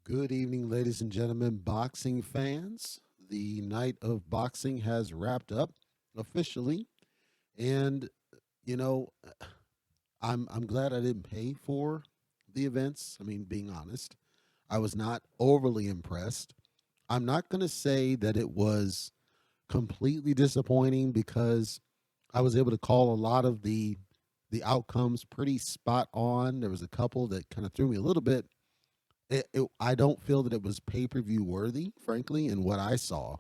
Good evening, ladies and gentlemen, boxing fans. The night of boxing has wrapped up officially, and you know, I'm glad I didn't pay for the events. I mean, being honest, I was not overly impressed. I'm not going to say that it was completely disappointing because I was able to call a lot of the outcomes pretty spot on. There was a couple that kind of threw me a little bit. I don't feel that it was pay per view worthy, frankly, in what I saw.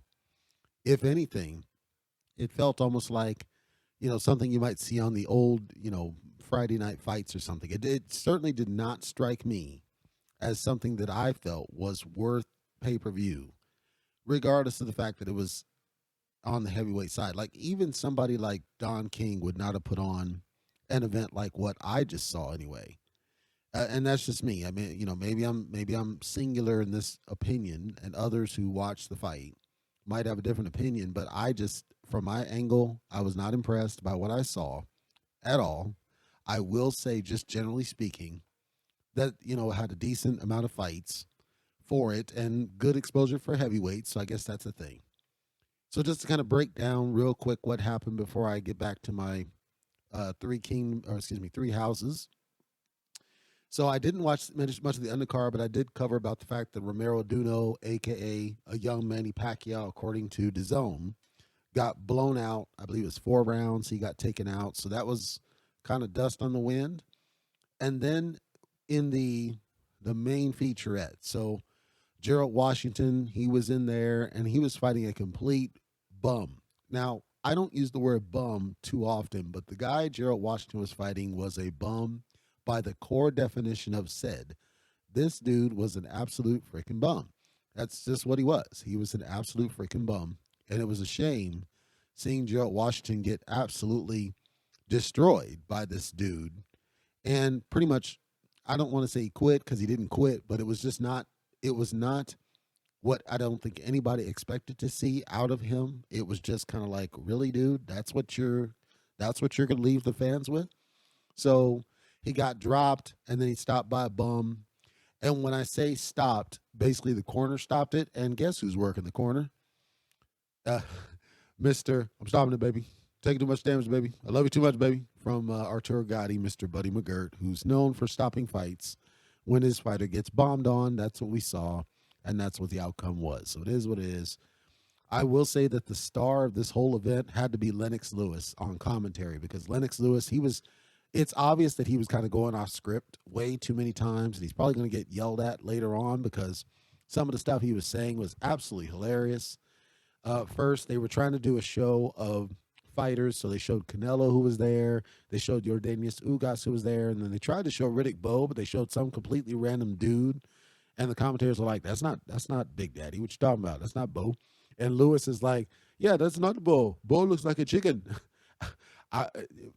If anything, it felt almost like, something you might see on the old, Friday night fights or something. It certainly did not strike me as something that I felt was worth pay per view, regardless of the fact that it was on the heavyweight side. Like, even somebody like Don King would not have put on an event like what I just saw anyway. And that's just me. I mean, maybe I'm singular in this opinion, and others who watch the fight might have a different opinion. But I just, from my angle, I was not impressed by what I saw at all. I will say, just generally speaking, that it had a decent amount of fights for it and good exposure for heavyweights. So I guess that's a thing. So just to kind of break down real quick what happened before I get back to my three houses. So I didn't watch much of the undercard, but I did cover about the fact that Romero Duno, aka a young Manny Pacquiao, according to DAZN, got blown out. I believe it was 4 rounds. He got taken out, so that was kind of dust on the wind. And then in the main featurette, so Gerald Washington, he was in there and he was fighting a complete bum. Now I don't use the word bum too often, but the guy Gerald Washington was fighting was a bum by the core definition of said. This dude was an absolute freaking bum. That's just what he was. He was an absolute freaking bum. And it was a shame seeing Gerald Washington get absolutely destroyed by this dude. And pretty much, I don't want to say he quit because he didn't quit, but it was not what I don't think anybody expected to see out of him. It was just kind of like, really, dude, that's what you're gonna leave the fans with. So he got dropped and then he stopped by a bum. And when I say stopped, basically the corner stopped it. And guess who's working the corner? Uh, Mr. I'm stopping it, baby. Taking too much damage, baby. I love you too much, baby. From Arturo Gotti, Mr. Buddy McGirt, who's known for stopping fights when his fighter gets bombed on. That's what we saw, and that's what the outcome was. So it is what it is. I will say that the star of this whole event had to be Lennox Lewis on commentary because Lennox Lewis, it's obvious that he was kind of going off script way too many times, and he's probably going to get yelled at later on because some of the stuff he was saying was absolutely hilarious. First, they were trying to do a show of fighters, so they showed Canelo who was there, they showed Jordanius Ugas who was there, and then they tried to show Riddick Bowe, but they showed some completely random dude, and the commentators were like, "That's not Big Daddy. What you talking about? That's not Bowe." And Lewis is like, "Yeah, that's not Bowe. Bowe looks like a chicken." I,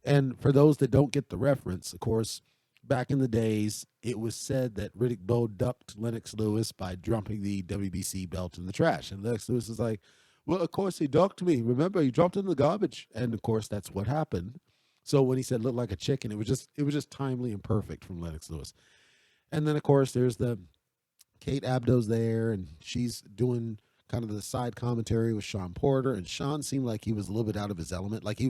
and for those that don't get the reference, of course, back in the days, it was said that Riddick Bowe ducked Lennox Lewis by dumping the WBC belt in the trash. And Lennox Lewis is like, well, of course he ducked me. Remember, he dropped it in the garbage. And of course, that's what happened. So when he said looked like a chicken, it was just timely and perfect from Lennox Lewis. And then of course there's the Kate Abdo's there, and she's doing kind of the side commentary with Sean Porter, and Sean seemed like he was a little bit out of his element. Like he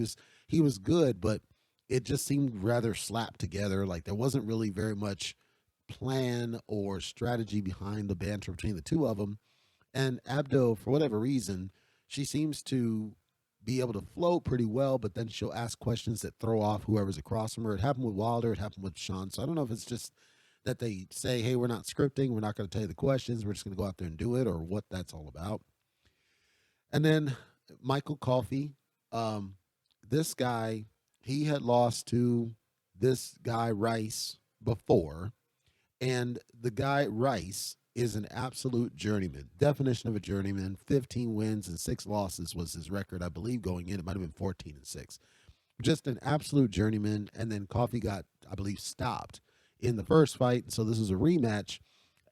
was good, but it just seemed rather slapped together. Like there wasn't really very much plan or strategy behind the banter between the two of them. And Abdo, for whatever reason, she seems to be able to flow pretty well, but then she'll ask questions that throw off whoever's across from her. It happened with Wilder, it happened with Sean. So I don't know if it's just that they say, hey, we're not scripting, we're not going to tell you the questions, we're just going to go out there and do it, or what that's all about. And then Michael Coffey, um, this guy, he had lost to this guy Rice before, and the guy Rice is an absolute journeyman. Definition of a journeyman: 15 wins and 6 losses was his record, I believe, going in. It might have been 14-6. Just an absolute journeyman. And then Coffey got, I believe, stopped in the first fight. So this is a rematch.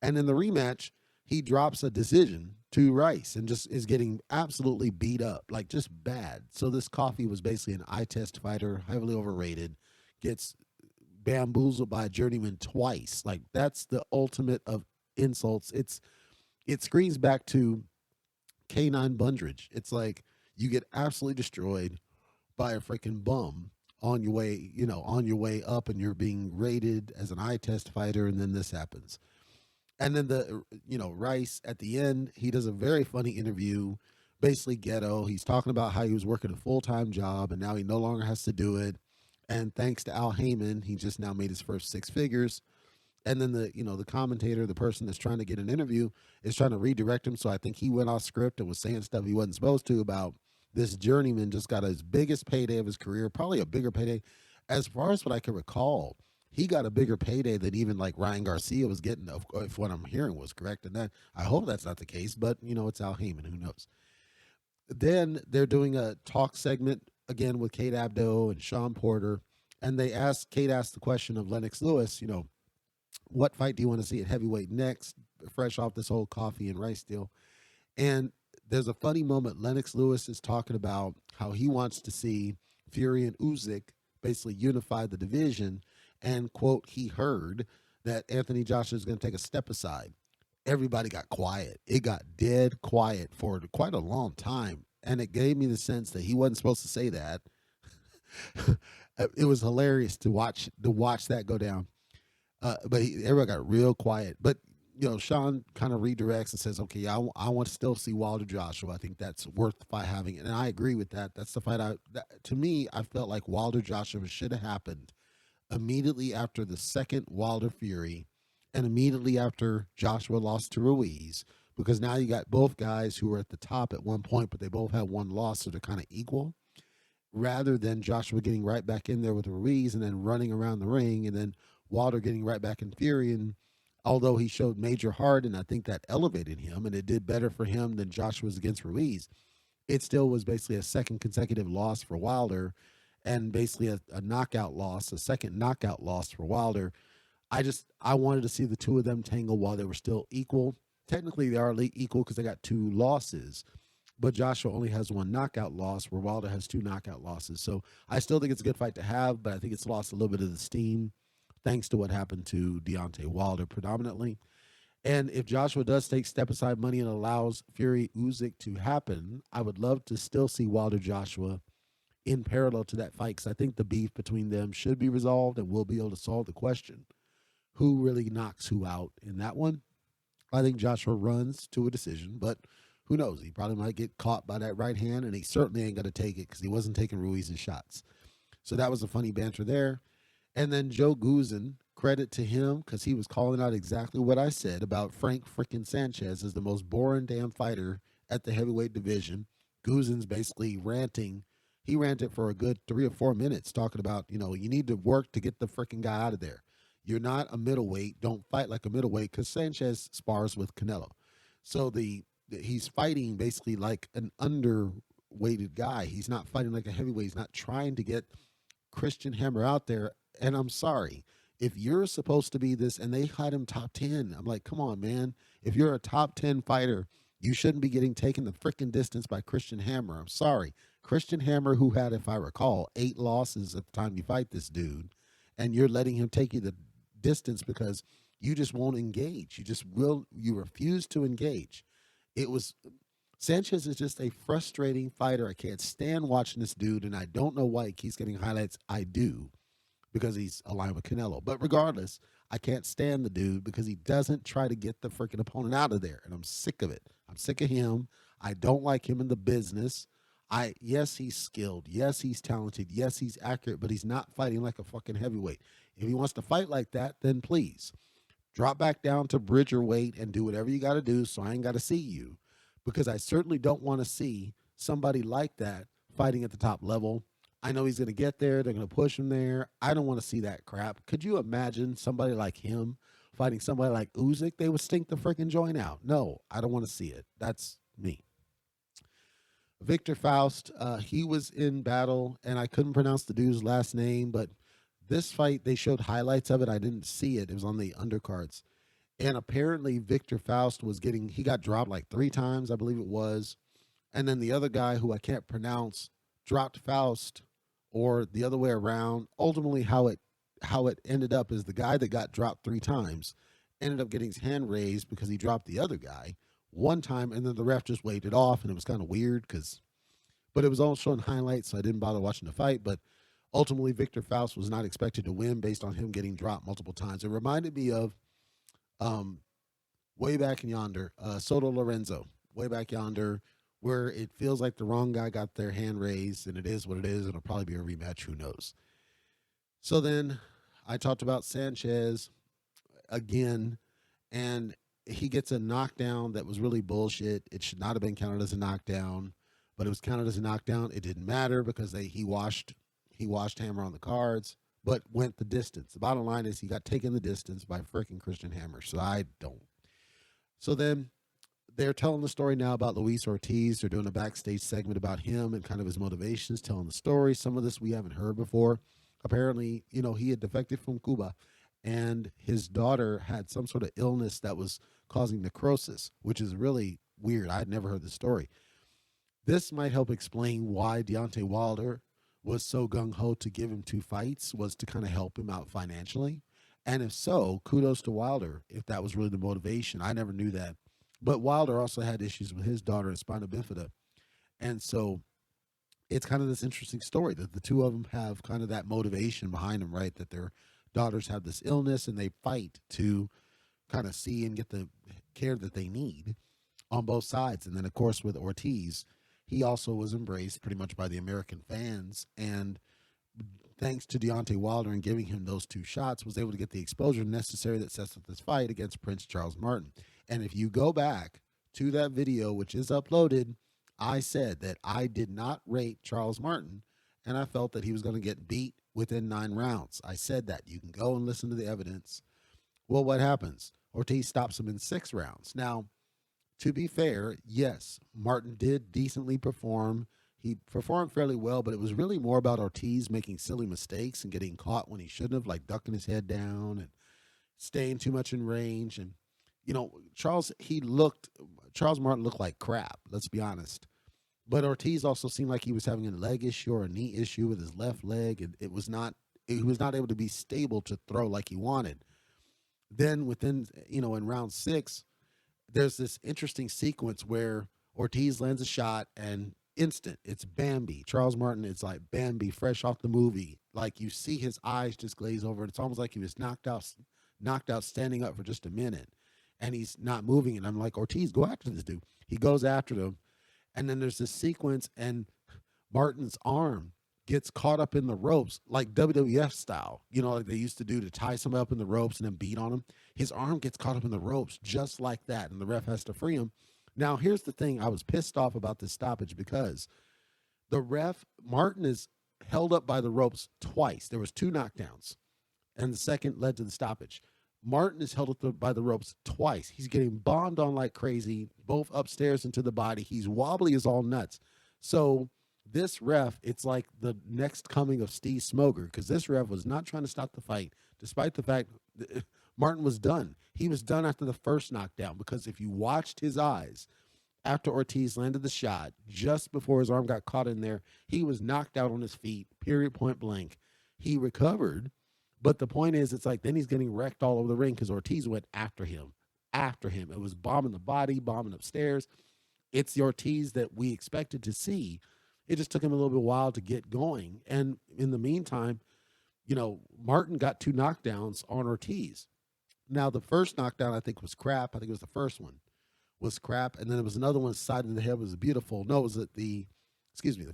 And in the rematch, he drops a decision to Rice and just is getting absolutely beat up, like just bad. So this Coffey was basically an eye test fighter, heavily overrated, gets bamboozled by a journeyman twice. Like that's the ultimate of insults. It screams back to canine bundridge. It's like you get absolutely destroyed by a freaking bum on your way, on your way up, and you're being rated as an eye test fighter, and then this happens. And then Rice at the end, he does a very funny interview, basically ghetto. He's talking about how he was working a full-time job and now he no longer has to do it. And thanks to Al Heyman, he just now made his first six figures. And then the commentator, the person that's trying to get an interview, is trying to redirect him. So I think he went off script and was saying stuff he wasn't supposed to about this journeyman just got his biggest payday of his career, probably a bigger payday. As far as what I can recall, he got a bigger payday than even like Ryan Garcia was getting, if what I'm hearing was correct. And that, I hope that's not the case, but it's Al Heyman, who knows. Then they're doing a talk segment again with Kate Abdo and Sean Porter. And Kate asked the question of Lennox Lewis, what fight do you want to see at heavyweight next, fresh off this whole coffee and rice deal? And there's a funny moment. Lennox Lewis is talking about how he wants to see Fury and Usyk basically unify the division. And, quote, he heard that Anthony Joshua is going to take a step aside. Everybody got quiet. It got dead quiet for quite a long time. And it gave me the sense that he wasn't supposed to say that. It was hilarious to watch that go down. But everybody got real quiet. But, Sean kind of redirects and says, okay, I want to still see Wilder Joshua. I think that's worth the fight having. And I agree with that. That's the fight to me, I felt like Wilder Joshua should have happened immediately after the second Wilder Fury and immediately after Joshua lost to Ruiz, because now you got both guys who were at the top at one point, but they both had one loss, so they're kind of equal, rather than Joshua getting right back in there with Ruiz and then running around the ring, and then Wilder getting right back in Fury. And although he showed major heart, and I think that elevated him, and it did better for him than Joshua's against Ruiz, it still was basically a second consecutive loss for Wilder, and basically a knockout loss, a second knockout loss for Wilder. I wanted to see the two of them tangle while they were still equal. Technically, they are equal because they got two losses, but Joshua only has one knockout loss where Wilder has two knockout losses. So I still think it's a good fight to have, but I think it's lost a little bit of the steam thanks to what happened to Deontay Wilder predominantly. And if Joshua does take step-aside money and allows Fury Usyk to happen, I would love to still see Wilder Joshua in parallel to that fight, because I think the beef between them should be resolved and we'll be able to solve the question. Who really knocks who out in that one? I think Joshua runs to a decision, but who knows? He probably might get caught by that right hand, and he certainly ain't going to take it because he wasn't taking Ruiz's shots. So that was a funny banter there. And then Joe Goossen, credit to him, because he was calling out exactly what I said about Frank freaking Sanchez as the most boring damn fighter at the heavyweight division. Goossen's basically ranting. He ranted for a good 3 or 4 minutes talking about, you need to work to get the freaking guy out of there. You're not a middleweight. Don't fight like a middleweight, because Sanchez spars with Canelo. So he's fighting basically like an underweighted guy. He's not fighting like a heavyweight. He's not trying to get Christian Hammer out there. And I'm sorry, if you're supposed to be this, and they had him top 10, I'm like, come on, man. If you're a top 10 fighter, you shouldn't be getting taken the freaking distance by Christian Hammer. I'm sorry. Christian Hammer, who had, if I recall, 8 losses at the time you fight this dude, and you're letting him take you the distance because you just won't engage. You refuse to engage. Sanchez is just a frustrating fighter. I can't stand watching this dude, and I don't know why he keeps getting highlights. I do, because he's aligned with Canelo. But regardless, I can't stand the dude because he doesn't try to get the freaking opponent out of there, and I'm sick of it. I'm sick of him. I don't like him in the business. Yes, he's skilled. Yes, he's talented. Yes, he's accurate, but he's not fighting like a fucking heavyweight. If he wants to fight like that, then please drop back down to bridger weight and do whatever you got to do so I ain't got to see you, because I certainly don't want to see somebody like that fighting at the top level. I know he's going to get there. They're going to push him there. I don't want to see that crap. Could you imagine somebody like him fighting somebody like Usyk? They would stink the freaking joint out. No, I don't want to see it. That's me. Victor Faust, he was in battle, and I couldn't pronounce the dude's last name, but this fight, they showed highlights of it. I didn't see it. It was on the undercards. And apparently Victor Faust he got dropped like 3 times, I believe it was. And then the other guy, who I can't pronounce, dropped Faust, or the other way around. Ultimately, how it ended up is the guy that got dropped 3 times ended up getting his hand raised because he dropped the other guy one time, and then the ref just waved it off, and it was kind of weird but it was all shown highlights, so I didn't bother watching the fight. But ultimately, Victor Faust was not expected to win based on him getting dropped multiple times. It reminded me of um, way back in yonder, Soto Lorenzo, way back yonder, where it feels like the wrong guy got their hand raised, and it is what it is. It'll probably be a rematch. Who knows? So then I talked about Sanchez again, and he gets a knockdown that was really bullshit. It should not have been counted as a knockdown, but it was counted as a knockdown. It didn't matter because he washed Hammer on the cards, but went the distance. The bottom line is he got taken the distance by freaking Christian Hammer. So I don't. So then they're telling the story now about Luis Ortiz. They're doing a backstage segment about him and kind of his motivations, telling the story. Some of this we haven't heard before. Apparently, he had defected from Cuba, and his daughter had some sort of illness that was causing necrosis, which is really weird. I had never heard the story. This might help explain why Deontay Wilder was so gung-ho to give him 2 fights, was to kind of help him out financially. And if so, kudos to Wilder, if that was really the motivation. I never knew that. But Wilder also had issues with his daughter and spina bifida. And so it's kind of this interesting story that the two of them have kind of that motivation behind them, right? That their daughters have this illness and they fight to kind of see and get the care that they need on both sides. And then, of course, with Ortiz, he also was embraced pretty much by the American fans. And thanks to Deontay Wilder and giving him those 2 shots, was able to get the exposure necessary that sets up this fight against Prince Charles Martin. And if you go back to that video, which is uploaded, I said that I did not rate Charles Martin, and I felt that he was going to get beat within 9 rounds. I said that. You can go and listen to the evidence. Well, what happens? Ortiz stops him in 6 rounds. Now, to be fair, yes, Martin did decently perform. He performed fairly well, but it was really more about Ortiz making silly mistakes and getting caught when he shouldn't have, like ducking his head down and staying too much in range. And, Charles Martin looked like crap, let's be honest. But Ortiz also seemed like he was having a leg issue or a knee issue with his left leg, and he was not able to be stable to throw like he wanted. Then in round 6, there's this interesting sequence where Ortiz lands a shot and instant, it's Bambi. Charles Martin is like Bambi, fresh off the movie. Like you see his eyes just glaze over. It's almost like he was knocked out standing up for just a minute, and he's not moving. And I'm like, Ortiz, go after this dude. He goes after him. And then there's this sequence, and Martin's arm gets caught up in the ropes, like WWF style, like they used to do to tie somebody up in the ropes and then beat on him. His arm gets caught up in the ropes just like that, and the ref has to free him. Now, here's the thing. I was pissed off about this stoppage because the ref, Martin, is held up by the ropes twice. There was 2 knockdowns, and the second led to the stoppage. Martin is held up by the ropes twice. He's getting bombed on like crazy, both upstairs into the body. He's wobbly as all nuts. So this ref, it's like the next coming of Steve Smoger, because this ref was not trying to stop the fight, despite the fact that Martin was done. He was done after the first knockdown, because if you watched his eyes after Ortiz landed the shot, just before his arm got caught in there, he was knocked out on his feet, period, point blank. He recovered. But the point is, it's like then he's getting wrecked all over the ring because Ortiz went after him. It was bombing the body, bombing upstairs. It's the Ortiz that we expected to see. It just took him a little bit while to get going. And in the meantime, Martin got 2 knockdowns on Ortiz. Now, the first knockdown, I think, was crap. I think it was the first one was crap. And then there was another one, side of the head was beautiful. No, it was the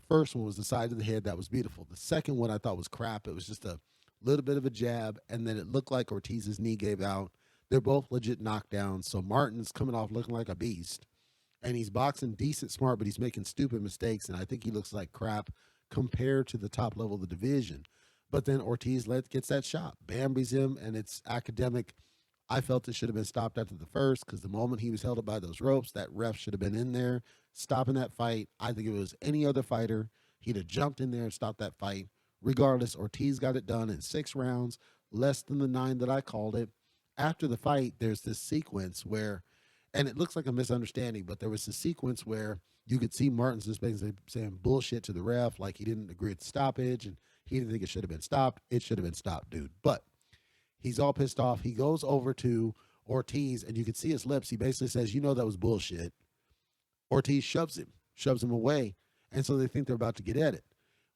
first one was the side of the head that was beautiful. The second one I thought was crap. It was just a little bit of a jab, and then it looked like Ortiz's knee gave out. They're both legit knockdowns, so Martin's coming off looking like a beast, and he's boxing decent smart, but he's making stupid mistakes, and I think he looks like crap compared to the top level of the division. But then Ortiz gets that shot, Bambies him, and it's academic. I felt it should have been stopped after the first, because the moment he was held up by those ropes, that ref should have been in there stopping that fight. I think if it was any other fighter, he'd have jumped in there and stopped that fight. Regardless, Ortiz got it done in 6 rounds, less than the 9 that I called it. After the fight, there's this sequence where, and it looks like a misunderstanding, but there was a sequence where you could see Martin's just basically saying bullshit to the ref, like he didn't agree with the stoppage, and he didn't think it should have been stopped. It should have been stopped, dude. But he's all pissed off. He goes over to Ortiz, and you can see his lips. He basically says, that was bullshit. Ortiz shoves him away. And so they think they're about to get at it.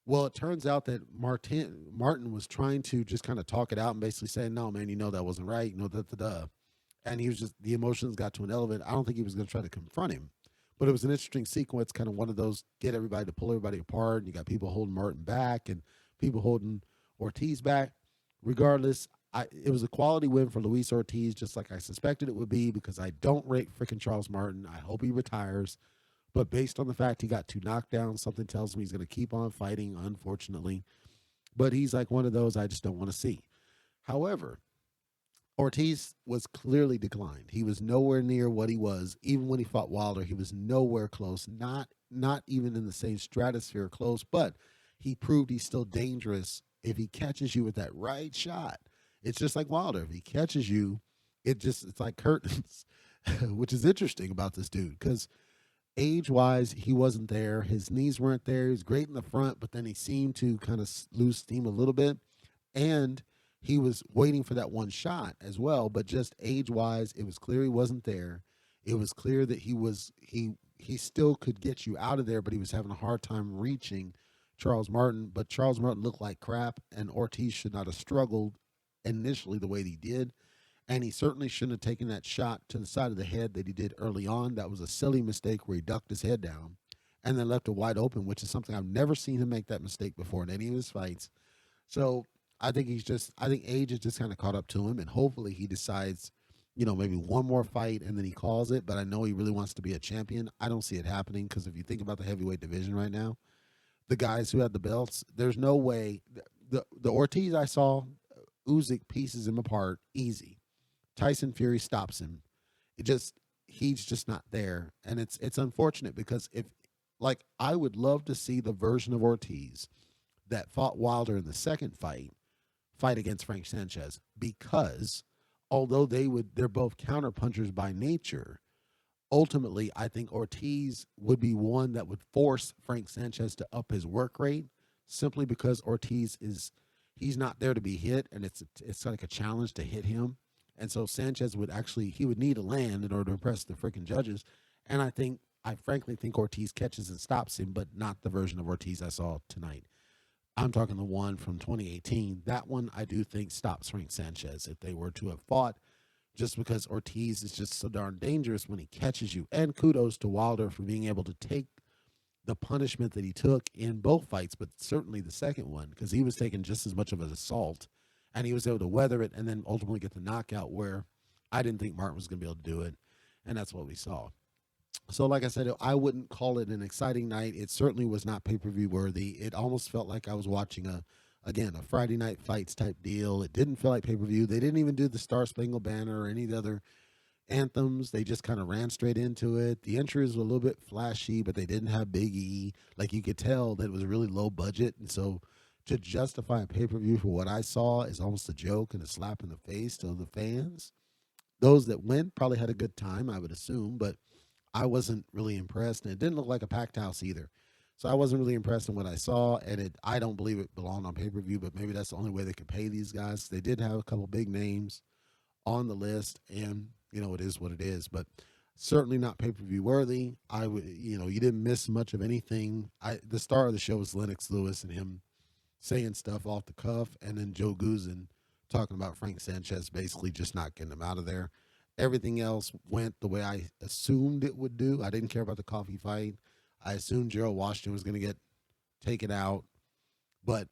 Well, it turns out that Martin was trying to just kind of talk it out and basically say, no, man, that wasn't right. And he was just, the emotions got to an element. I don't think he was going to try to confront him. But it was an interesting sequence, kind of one of those get everybody to pull everybody apart. And you got people holding Martin back and people holding Ortiz back. Regardless, it was a quality win for Luis Ortiz, just like I suspected it would be, because I don't rate freaking Charles Martin. I hope he retires. But based on the fact he got 2 knockdowns, something tells me he's going to keep on fighting, unfortunately. But he's like one of those I just don't want to see. However, Ortiz was clearly declined. He was nowhere near what he was. Even when he fought Wilder, he was nowhere close, not even in the same stratosphere close, but he proved he's still dangerous if he catches you with that right shot. It's just like Wilder. If he catches you, it's like curtains, which is interesting about this dude because age-wise, he wasn't there. His knees weren't there. He was great in the front, but then he seemed to kind of lose steam a little bit. And he was waiting for that one shot as well, but just age-wise, it was clear he wasn't there. It was clear that he still could get you out of there, but he was having a hard time reaching Charles Martin. But Charles Martin looked like crap, and Ortiz should not have struggled initially the way he did. And he certainly shouldn't have taken that shot to the side of the head that he did early on. That was a silly mistake where he ducked his head down and then left it wide open, which is something I've never seen him make that mistake before in any of his fights. So I think age has just kind of caught up to him, and hopefully he decides, maybe one more fight and then he calls it. But I know he really wants to be a champion. I don't see it happening because if you think about the heavyweight division right now, the guys who have the belts, there's no way. The Ortiz I saw, Usyk pieces him apart easy. Tyson Fury stops him. He's just not there. And it's unfortunate because I would love to see the version of Ortiz that fought Wilder in the second fight against Frank Sanchez, because although they're both counterpunchers by nature, ultimately I think Ortiz would be one that would force Frank Sanchez to up his work rate, simply because Ortiz he's not there to be hit, and it's like a challenge to hit him. And so Sanchez would need a land in order to impress the freaking judges. And I frankly think Ortiz catches and stops him, but not the version of Ortiz I saw tonight. I'm talking the one from 2018. That one I do think stops Frank Sanchez if they were to have fought, just because Ortiz is just so darn dangerous when he catches you. And kudos to Wilder for being able to take the punishment that he took in both fights, but certainly the second one, because he was taking just as much of an assault. And he was able to weather it and then ultimately get the knockout, where I didn't think Martin was going to be able to do it. And that's what we saw. So like I said, I wouldn't call it an exciting night. It certainly was not pay-per-view worthy. It almost felt like I was watching a Friday night fights type deal. It didn't feel like pay-per-view. They didn't even do the Star Spangled Banner or any of the other anthems. They just kind of ran straight into it. The entries were a little bit flashy, but they didn't have Big E. Like, you could tell that it was really low budget. And so to justify a pay-per-view for what I saw is almost a joke and a slap in the face to the fans. Those that went probably had a good time, I would assume, but I wasn't really impressed, and it didn't look like a packed house either. So I wasn't really impressed in what I saw, and I don't believe it belonged on pay-per-view, but maybe that's the only way they could pay these guys. They did have a couple big names on the list, and, it is what it is, but certainly not pay-per-view worthy. You didn't miss much of anything. The star of the show was Lennox Lewis and him saying stuff off the cuff, and then Joe Goossen talking about Frank Sanchez basically just not getting him out of there. Everything else went the way I assumed it would do. I didn't care about the coffee fight. I assumed Gerald Washington was going to get taken out, but,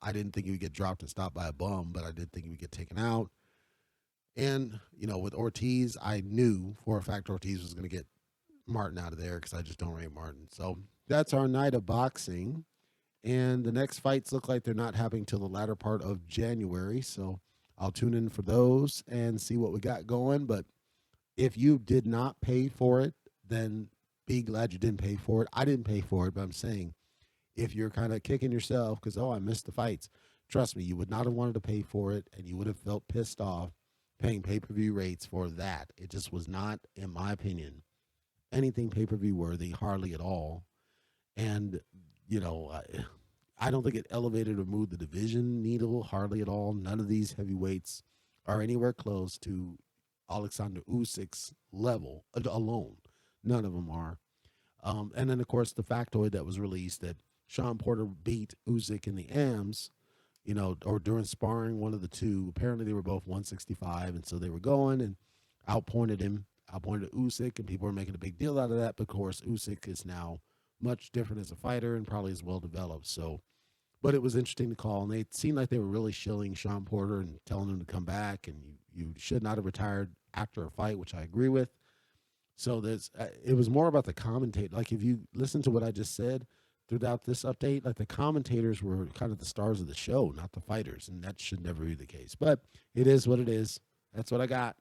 I didn't think he would get dropped and stopped by a bum, but I did think he would get taken out. And, with Ortiz, I knew for a fact Ortiz was going to get Martin out of there because I just don't rate Martin. So that's our night of boxing. And the next fights look like they're not happening till the latter part of January. So I'll tune in for those and see what we got going. But if you did not pay for it, then be glad you didn't pay for it. I didn't pay for it, but I'm saying if you're kind of kicking yourself because, I missed the fights, trust me, you would not have wanted to pay for it, and you would have felt pissed off paying pay-per-view rates for that. It just was not, in my opinion, anything pay-per-view worthy, hardly at all. And I don't think it elevated or moved the division needle hardly at all. None of these heavyweights are anywhere close to Alexander Usyk's level alone. None of them are. And then, of course, the factoid that was released that Sean Porter beat Usyk in the AMs, or during sparring, one of the two. Apparently, they were both 165, and so they were going and outpointed Usyk, and people were making a big deal out of that. But, of course, Usyk is now much different as a fighter and probably as well developed. So, but it was interesting to call, and they seemed like they were really shilling Sean Porter and telling him to come back, and you should not have retired after a fight, which I agree with. So it was more about the commentator. Like, if you listen to what I just said throughout this update, like, the commentators were kind of the stars of the show, not the fighters, and that should never be the case. But it is what it is. That's what I got.